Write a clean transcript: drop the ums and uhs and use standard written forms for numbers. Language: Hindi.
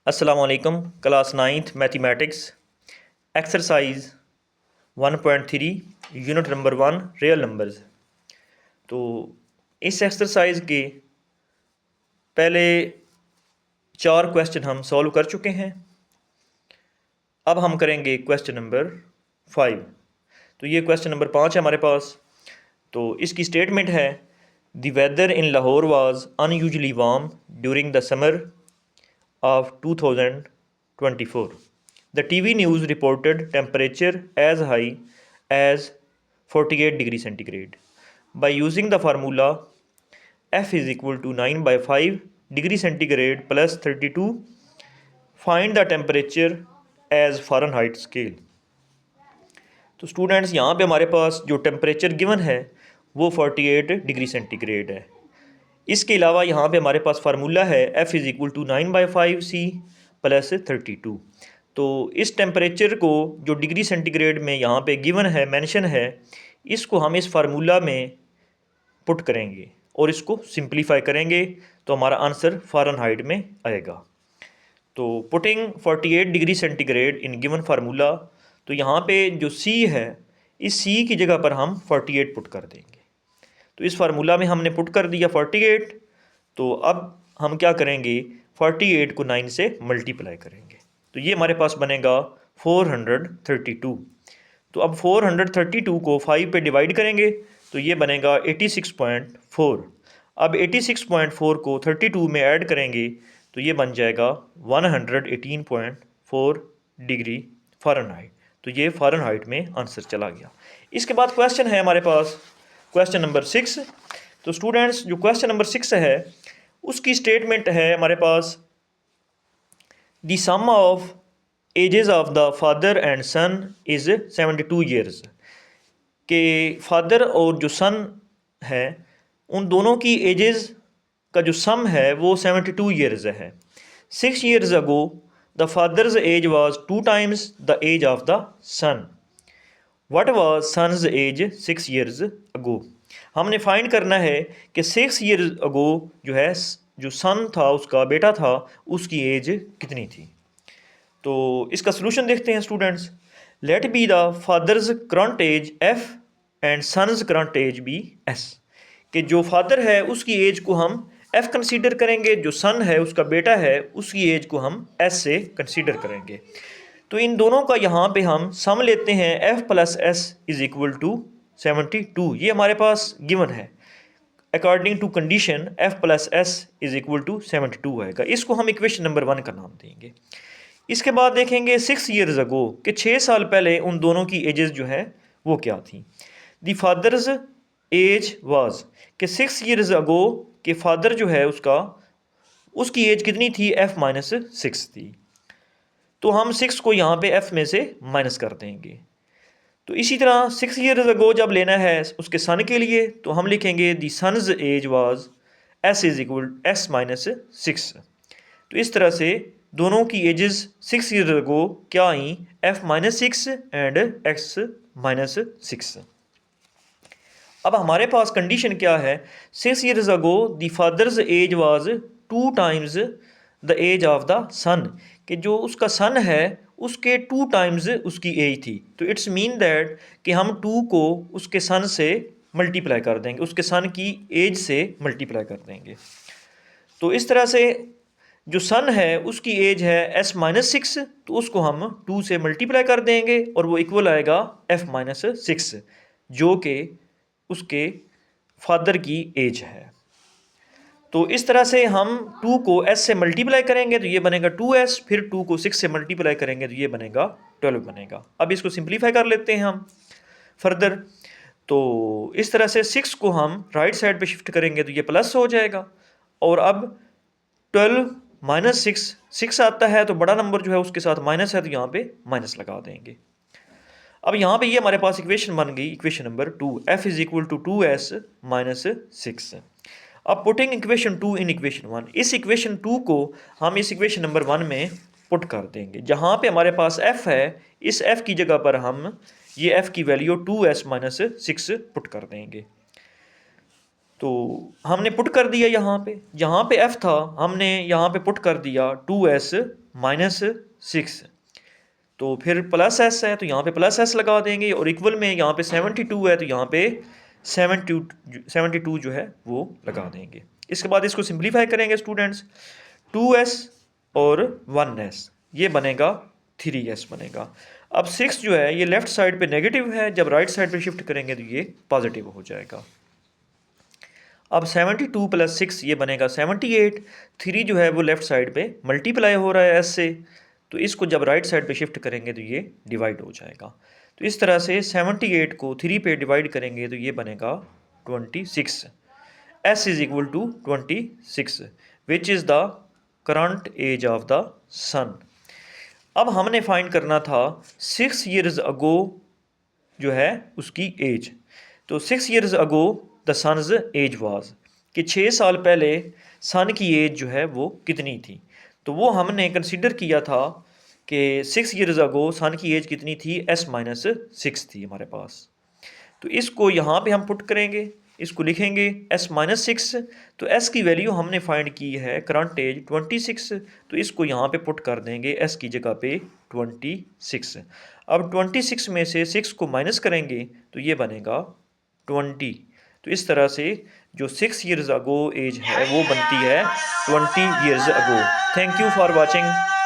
अस्सलाम वालेकुम। Class 9th mathematics exercise 1.3 unit number 1 real numbers. तो इस एक्सरसाइज के पहले 4 क्वेश्चन हम सॉल्व कर चुके हैं। अब हम करेंगे क्वेश्चन नंबर 5। तो ये क्वेश्चन नंबर 5 है हमारे पास। तो इसकी स्टेटमेंट है the weather in Lahore was unusually warm during the summer of 2024. The TV news reported temperature as high as 48 degrees centigrade. By using the formula F is equal to 9 by 5 degree centigrade plus 32, find the temperature as Fahrenheit scale. तो स्टूडेंट्स यहाँ पे हमारे पास जो टेम्परेचर गिवन है वो 48 डिग्री सेंटीग्रेड है। इसके अलावा यहाँ पे हमारे पास फार्मूला है F is equal to 9/5C plus 32। तो इस टेम्परेचर को जो डिग्री सेंटीग्रेड में यहाँ पे गिवन है, मेंशन है, इसको हम इस फार्मूला में पुट करेंगे और इसको सिंप्लीफाई करेंगे तो हमारा आंसर फ़ारेनहाइट में आएगा। तो putting 48 degree centigrade in given formula, तो यहाँ पे जो C है, इस C की जगह पर हम 48 पुट कर देंगे। तो इस फार्मूला में हमने पुट कर दिया 48। तो अब हम क्या करेंगे, 48 को 9 से मल्टीप्लाई करेंगे तो ये हमारे पास बनेगा 432। तो अब 432 को 5 पे डिवाइड करेंगे तो ये बनेगा 86.4। अब 86.4 को 32 में ऐड करेंगे तो ये बन जाएगा 118.4 डिग्री फ़ारेनहाइट। तो ये फ़ारेनहाइट में आंसर चला गया। इसके बाद क्वेश्चन है हमारे पास क्वेश्चन नंबर 6। तो स्टूडेंट्स जो क्वेश्चन नंबर 6 है उसकी स्टेटमेंट है हमारे पास the sum of ages of the father and son is 72 years. के फादर और जो सन है उन दोनों की एजेस का जो सम है वो 72 ईयर्स है। 6 years ago the father's age was 2 times the age of the son. What was son's age 6 years ago. हमने फाइंड करना है कि 6 ईयर्स अगो जो है जो सन था, उसका बेटा था, उसकी एज कितनी थी। तो इसका सोल्यूशन देखते हैं students. Let be the father's current age F and son's current age be S। कि जो फादर है उसकी एज को हम F कंसीडर करेंगे, जो सन है उसका बेटा है उसकी एज को हम S से कंसीडर करेंगे। तो इन दोनों का यहाँ पे हम सम लेते हैं F plus S is equal to 72। ये हमारे पास गिवन है। According to condition F plus S is equal to 72 आएगा। इसको हम इक्वेशन नंबर 1 का नाम देंगे। इसके बाद देखेंगे 6 ईयर्स अगो कि 6 साल पहले उन दोनों की एजेस जो है वो क्या थी। दी फादर्स एज वाज कि 6 ईयर्स अगो के फादर जो है उसकी एज कितनी थी, F माइनस 6 थी। तो हम 6 को यहाँ पे F में से माइनस कर देंगे। तो इसी तरह 6 ईयर्स अगो जब लेना है उसके सन के लिए तो हम लिखेंगे the son's age was S is equal S minus 6। तो इस तरह से दोनों की एजेस 6 ईयर्स अगो क्या आई, F minus 6 and X minus 6। अब हमारे पास कंडीशन क्या है, 6 years ago the father's age was 2 times the age of the son. कि जो उसका सन है उसके 2 टाइम्स उसकी एज थी। तो इट्स मीन दैट कि हम 2 को उसके सन से मल्टीप्लाई कर देंगे, उसके सन की एज से मल्टीप्लाई कर देंगे। तो इस तरह से जो सन है उसकी एज है S माइनस 6, तो उसको हम 2 से मल्टीप्लाई कर देंगे और वो इक्वल आएगा F माइनस 6 जो कि उसके फादर की एज है। तो इस तरह से हम 2 को S से मल्टीप्लाई करेंगे तो ये बनेगा 2S, फिर 2 को 6 से मल्टीप्लाई करेंगे तो ये बनेगा 12 बनेगा। अब इसको सिंप्लीफाई कर लेते हैं हम फर्दर। तो इस तरह से 6 को हम राइट साइड पे शिफ्ट करेंगे तो ये प्लस हो जाएगा। और अब 12 माइनस 6 आता है तो बड़ा नंबर जो है उसके साथ माइनस है तो यहाँ पे माइनस लगा देंगे। अब यहाँ पे ये हमारे पास इक्वेशन बन गई, equation number 2, F is equal to 2S minus 6। अब पुटिंग इक्वेशन 2 इन इक्वेशन 1, इस इक्वेशन 2 को हम इस इक्वेशन नंबर 1 में पुट कर देंगे। जहाँ पे हमारे पास F है, इस F की जगह पर हम ये F की वैल्यू 2S माइनस 6 पुट कर देंगे। तो हमने पुट कर दिया यहाँ पे, जहाँ पे F था हमने यहाँ पे पुट कर दिया 2S -6, तो फिर प्लस एस है तो यहाँ पे प्लस एस लगा देंगे, और इक्वल में यहाँ पे 72 है तो यहाँ पे 72 जो है वो लगा देंगे। इसके बाद इसको सिंप्लीफाई करेंगे स्टूडेंट्स, 2s और 1s, ये बनेगा 3s बनेगा। अब 6 जो है ये लेफ्ट साइड पे नेगेटिव है, जब राइट साइड पे शिफ्ट करेंगे तो ये पॉजिटिव हो जाएगा। अब 72 + 6 ये बनेगा 78, 3 जो है वो लेफ्ट साइड पे मल्टीप्लाई हो रहा है s से, तो इसको जब राइट साइड पे शिफ्ट करेंगे तो ये डिवाइड हो जाएगा। तो इस तरह से 78 को 3 पे डिवाइड करेंगे तो ये बनेगा 26। s is equal to 26 which is the current age of the son. अब हमने फाइंड करना था 6 ईयर्स अगो जो है उसकी एज, तो 6 years ago the son's age was, कि 6 साल पहले सन की एज जो है वो कितनी थी। तो वो हमने कंसिडर किया था कि 6 ईयर्स अगो सन की एज कितनी थी, s-6 थी हमारे पास। तो इसको यहाँ पे हम पुट करेंगे, इसको लिखेंगे s-6, तो s की वैल्यू हमने फाइंड की है करंट एज 26, तो इसको यहाँ पे पुट कर देंगे s की जगह पे 26। अब 26 में से 6 को माइनस करेंगे तो ये बनेगा 20। तो इस तरह से जो 6 ईयर्स अगो एज है वो बनती है 20 years ago. Thank you for watching.